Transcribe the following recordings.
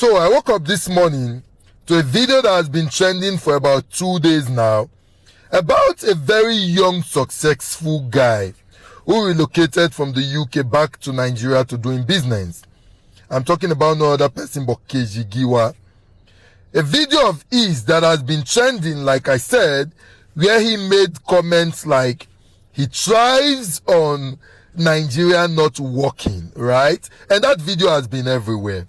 So I woke up this morning to a video that has been trending for about 2 days now about a very young, successful guy who relocated from the UK back to Nigeria to doing business. I'm talking about no other person but KG Giwa. A video of his that has been trending, like I said, where he made comments like he thrives on Nigeria not working, right? And that video has been everywhere.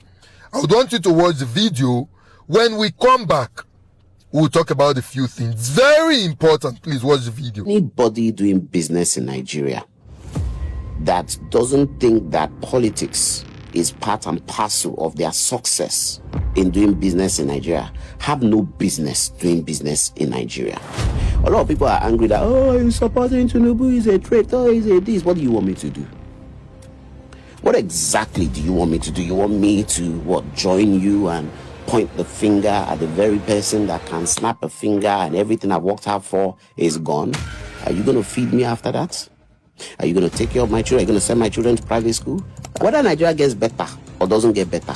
I would want you to watch the video. When we come back, we'll talk about a few things. Very important. Please watch the video. Anybody doing business in Nigeria that doesn't think that politics is part and parcel of their success in doing business in Nigeria have no business doing business in Nigeria. A lot of people are angry that, oh, you're supporting Tinubu, he's a traitor, he's a this. What do you want me to do? What exactly do you want me to do? You want me to, what, join you and point the finger at the very person that can snap a finger and everything I've worked hard for is gone? Are you going to feed me after that? Are you going to take care of my children? Are you going to send my children to private school? Whether Nigeria gets better or doesn't get better,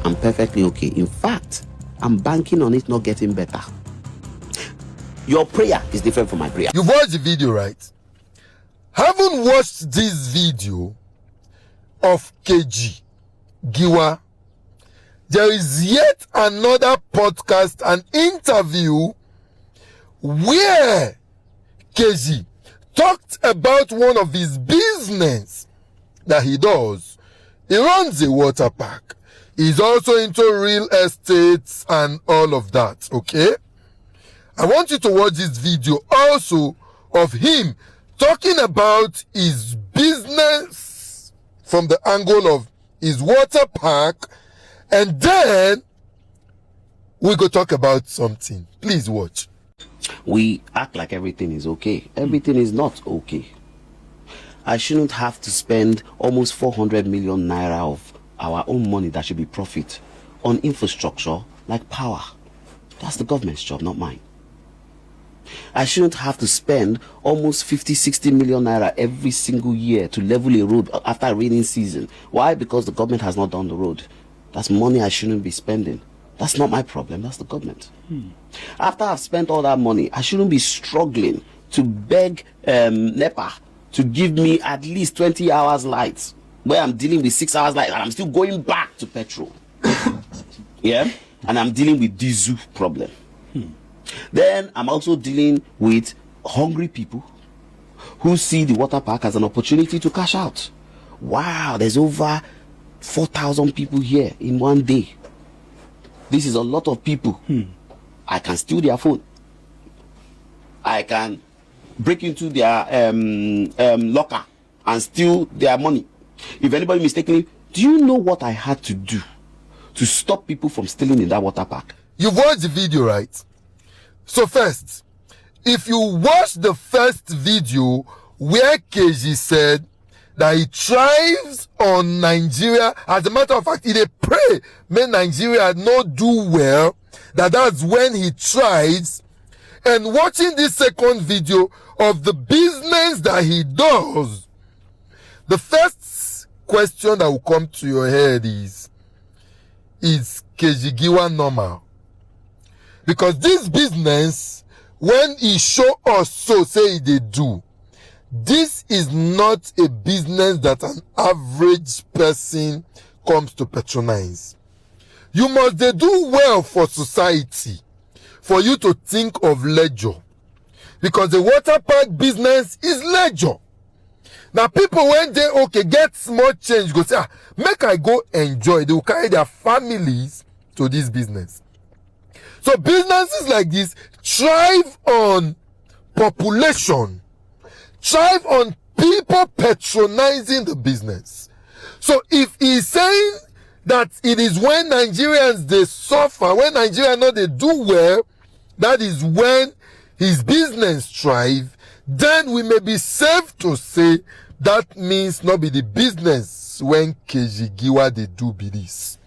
I'm perfectly okay. In fact, I'm banking on it not getting better. Your prayer is different from my prayer. You've watched the video, right? Haven't watched this video of KG Giwa. There is yet another podcast, an interview where KG talked about one of his business that he does. He runs a water park. He's also into real estate and all of that, okay? I want you to watch this video also of him talking about his business from the angle of his water park, and then we go talk about something. Please watch. We act like everything is okay. Everything is not okay. I shouldn't have to spend almost 400 million naira of our own money that should be profit on infrastructure like power. That's the government's job, not mine. I shouldn't have to spend almost 50-60 million naira every single year to level a road after rainy season. Why? Because the government has not done the road. That's money I shouldn't be spending. That's not my problem, that's the government. After I've spent all that money, I shouldn't be struggling to beg NEPA to give me at least 20 hours light, where I'm dealing with 6 hours light and I'm still going back to petrol. Yeah? And I'm dealing with diesel problem. Then I'm also dealing with hungry people who see the water park as an opportunity to cash out. Wow, there's over 4,000 people here in one day. This is a lot of people. I can steal their phone. I can break into their locker and steal their money. If anybody mistakenly, do you know what I had to do to stop people from stealing in that water park? You've watched the video, right? So first, if you watch the first video where KG said that he thrives on Nigeria, as a matter of fact, he dey pray may Nigeria not do well, that's when he thrives, and watching this second video of the business that he does, the first question that will come to your head is KG Giwa normal? Because this business, when he show us so say they do, this is not a business that an average person comes to patronize. You must do well for society for you to think of leisure. Because the water park business is leisure. Now people, when they get small change, go say, make I go enjoy. They will carry their families to this business. So businesses like this thrive on population, thrive on people patronizing the business. So if he's saying that it is when Nigerians they suffer, when Nigerians know they do well, that is when his business thrive, then we may be safe to say that means not be the business when KG Giwa they do be this.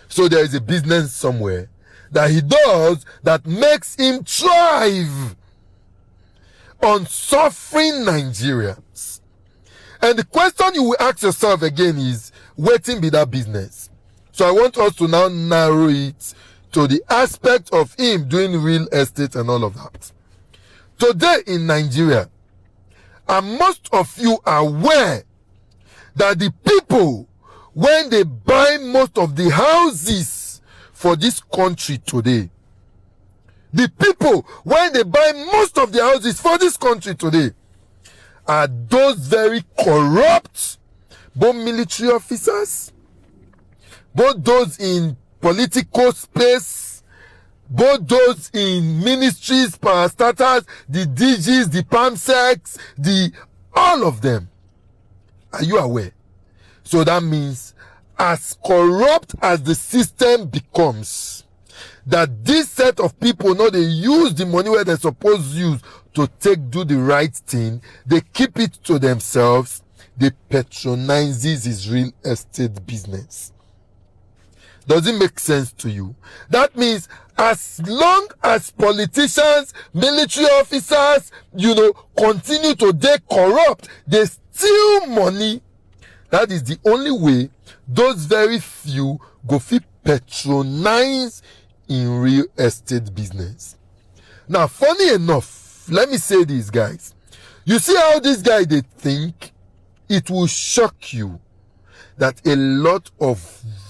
So there is a business somewhere that he does that makes him thrive on suffering Nigerians. And the question you will ask yourself again is, waiting be that business? So I want us to now narrow it to the aspect of him doing real estate and all of that. Today in Nigeria, and most of you are aware that the people, when they buy most of the houses for this country today, the people, when they buy most of the houses for this country today, are those very corrupt, both military officers, both those in political space, both those in ministries, parastatals, the DGs, the PAMSECs, all of them. Are you aware? So that means as corrupt as the system becomes, that this set of people, they use the money where they're supposed to use to do the right thing, they keep it to themselves, they patronize his real estate business. Does it make sense to you? That means as long as politicians, military officers, continue to they corrupt, they steal money, that is the only way those very few go fit patronize in real estate business. Now, funny enough, let me say this, guys. You see how this guy they think? It will shock you that a lot of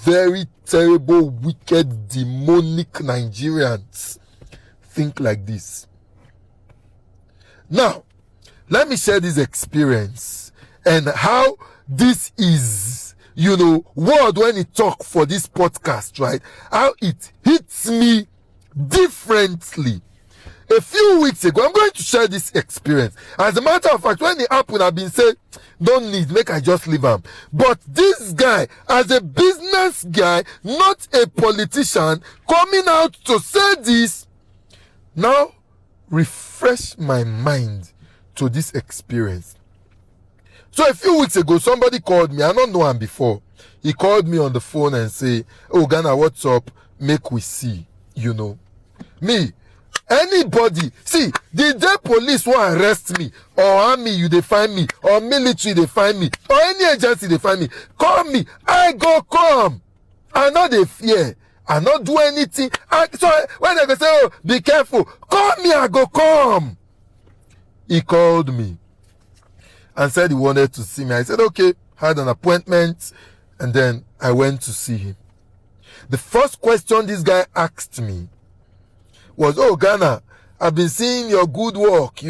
very terrible, wicked, demonic Nigerians think like this. Now, let me share this experience and how this is, word when it talk for this podcast, right? How it hits me differently. A few weeks ago, I'm going to share this experience. As a matter of fact, when it happened, I've been saying, don't need, make I just leave him. But this guy, as a business guy, not a politician, coming out to say this, now refresh my mind to this experience. So a few weeks ago, somebody called me. I don't know him before. He called me on the phone and say, "Oh, Gana, what's up? Make we see." Me. Anybody, see, the day police want arrest me, or army you they find me, or military they find me, or any agency they find me, call me, I go come. I know they fear. I not do anything. So when they go say, "Oh, be careful," call me, I go come. He called me and said he wanted to see me. I said, okay, had an appointment, and then I went to see him. The first question this guy asked me was, "Oh, Gana, I've been seeing your good work,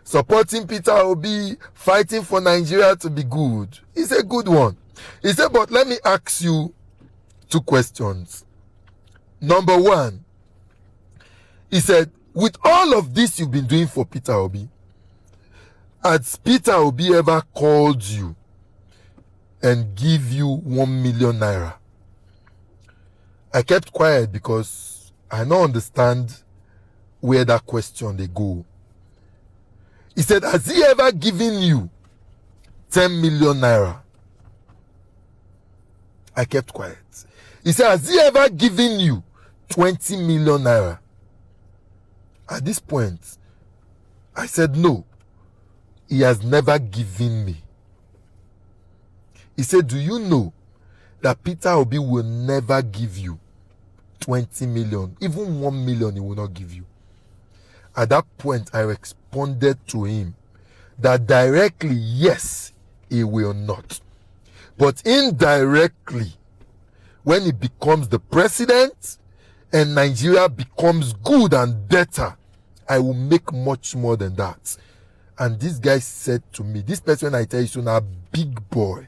supporting Peter Obi, fighting for Nigeria to be good." It's a good one. He said, "But let me ask you 2 questions. Number 1, he said, with all of this you've been doing for Peter Obi, has Peter Obi ever called you and give you 1 million naira?" I kept quiet because I don't understand where that question they go. He said, "Has he ever given you 10 million naira?" I kept quiet. He said, "Has he ever given you 20 million naira?" At this point, I said, "No, he has never given me." He said, "Do you know that Peter Obi will never give you 20 million, even 1 million he will not give you?" At that point, I responded to him that directly, yes, he will not. But indirectly, when he becomes the president and Nigeria becomes good and better, I will make much more than that. And this guy said to me, this person I tell you, so now big boy.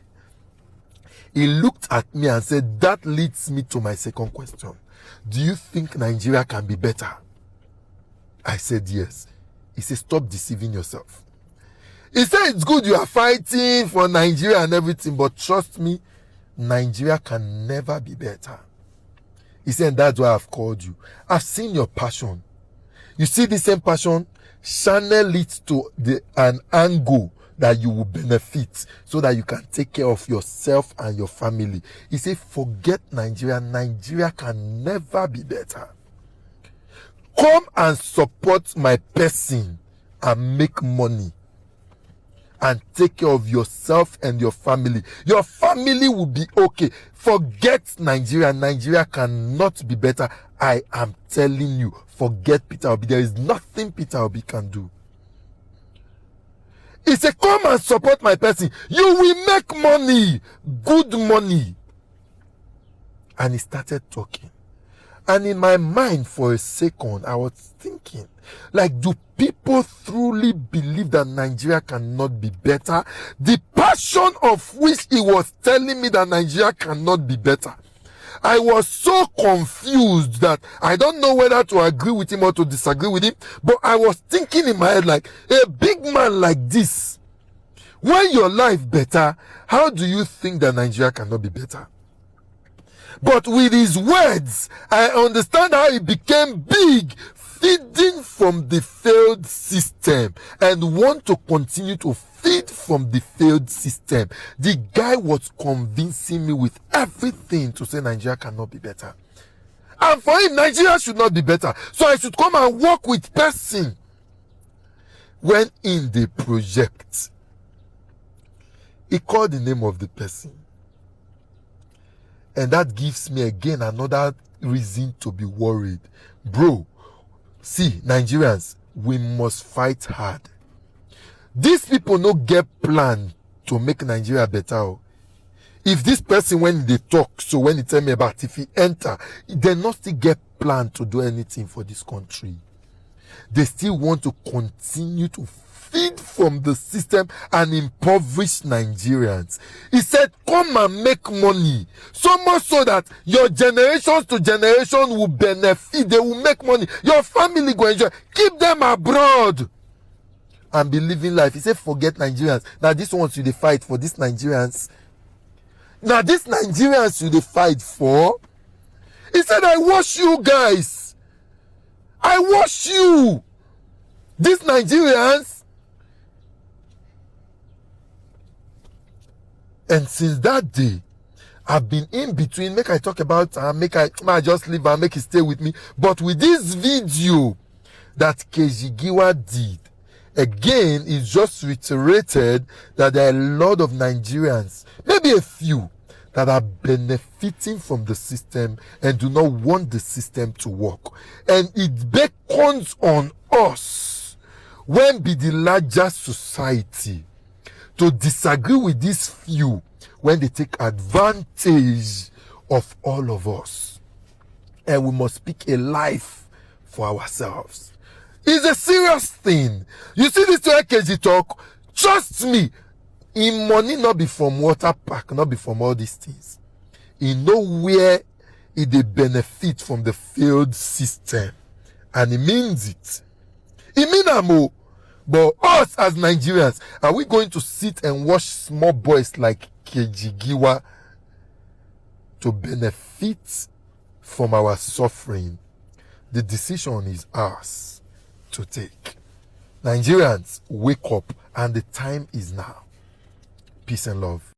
He looked at me and said, "That leads me to my second question. Do you think Nigeria can be better?" I said, "Yes." He said, "Stop deceiving yourself." He said, "It's good you are fighting for Nigeria and everything, but trust me, Nigeria can never be better." He said, "That's why I've called you. I've seen your passion. You see the same passion? Channel it to an angle that you will benefit so that you can take care of yourself and your family." He said, "Forget Nigeria. Nigeria can never be better. Come and support my person and make money. and take care of yourself and your family. Your family will be okay. Forget Nigeria. Nigeria cannot be better. I am telling you, forget Peter Obi. There is nothing Peter Obi can do. He said, come and support my person. You will make money, good money. And he started talking. And in my mind, for a second, I was thinking, like, do people truly believe that Nigeria cannot be better? The passion of which he was telling me that Nigeria cannot be better, I was so confused that I don't know whether to agree with him or to disagree with him. But I was thinking in my head, like, a big man like this, when your life better, how do you think that Nigeria cannot be better? But with his words, I understand how he became big, feeding from the failed system, and want to continue to feed from the failed system. The guy was convincing me with everything to say Nigeria cannot be better. And for him, Nigeria should not be better. So I should come and work with person. When in the project, he called the name of the person. And that gives me again another reason to be worried. Bro, see, Nigerians, we must fight hard. These people no get plan to make Nigeria better. If this person, when they talk, so when they tell me about if he enter, they not still get plan to do anything for this country. They still want to continue to feed from the system and impoverish Nigerians. He said, come and make money. So much so that your generations to generation will benefit. They will make money. Your family will enjoy. Keep them abroad and be living life. He said, forget Nigerians. Now this ones you they fight for. These Nigerians. Now these Nigerians you they fight for. He said, I wash you guys. I wash you. These Nigerians. And since that day, I've been in between. Make I talk about make I just leave and make it stay with me. But with this video that Kejigiwa did, again, it just reiterated that there are a lot of Nigerians, maybe a few, that are benefiting from the system and do not want the system to work. And it beckons on us, when be the larger society, to disagree with these few when they take advantage of all of us. And we must speak a life for ourselves. It's a serious thing. You see this KG talk, trust me, in money not be from water park, not be from all these things. In nowhere it they benefit from the failed system. And it means it. It means amo. But us as Nigerians, are we going to sit and watch small boys like Kejigiwa to benefit from our suffering? The decision is ours to take. Nigerians, wake up, and the time is now. Peace and love.